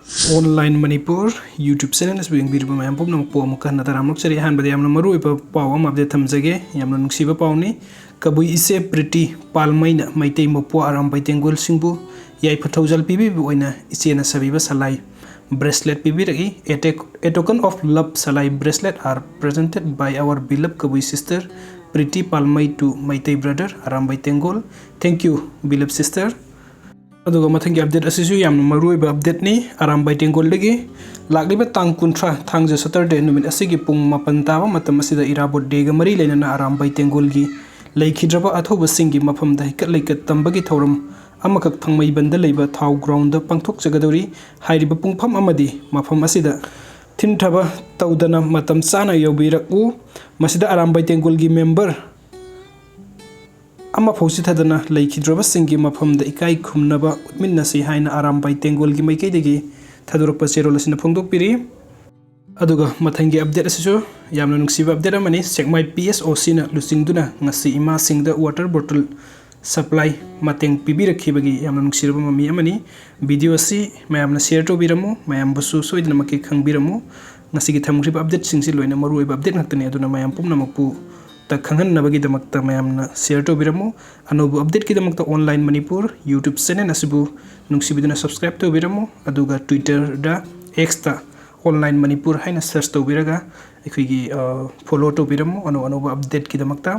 Online Manipur YouTube channel is being beautiful my ampum no po muka na taram lok chari han bade amna maru ipa paw am update thamjage yamna nungsiba pawni Kabui ise Prety Palmei na Meitei maupwa Arambai Tenggol singbu yaifa thoujal pibiba oina echena sabiba salai Bracelet pibirke a token of love salai bracelet are presented by our beloved Kabui sister Prety Palmei to Meitei brother Arambai Tenggol. Thank you beloved sister. अदुगा मथंगी update असिसु यामना मरुइबा update नि Arambai Tenggol लगी लाक्लिबा तांग कुंथ्रा थांगजे Saturday नुमित असिगी पुंग मापन ताबा मतम असिदा इराबोट डेगा मरी लेना Arambai Tenggol गी लैखिद्रबा अथौबा सिंगी मफमदा हिकत लैकत तंबगी थौरम अमकक थंगमै बंदा लैबा थाउ ग्राउंड पंगथोक जगदौरी हाइरिबा पुंगफम अमदी मफम असिदा थिनथबा तौदना मतम चाना यौबिरकु मसिदा Arambai Tenggol गी मेंबर अमा फौसी थदना लैखिद्रबा सिंगी मफमदा इकाई खुमनबा उत्मिन्नसी हाइना Arambai Tenggol गी मैकेदगी थदुरकपा चेरोलसिना फोंदोकपिरि अदुगा मथंगी अपडेट असिसु यामना नुंगसिबा अपडेट अमनि सेकमाइ PSOC ना लुसिंगदुना ngasi ima singda water bottle supply mateng pibirke यामना नुंगसिरबा ममी अमनि वीडियो असि मयामना शेयर तोबिरमु मयामबसु सोइदना मके खंगबिरमु ngasi थमग्रिबा अपडेट सिंगसि लोइना मरुइबा अपडेट नक्तनि अदुना मयाम पुमनमकपु ta khangan nabagi damakta mayamna share to biramu anobu update ki damakta online manipur YouTube channel asibu nungsibiduna subscribe to biramu aduga Twitter da X ta online manipur haina search to biraga ekhigi follow to biramu anobu update ki damakta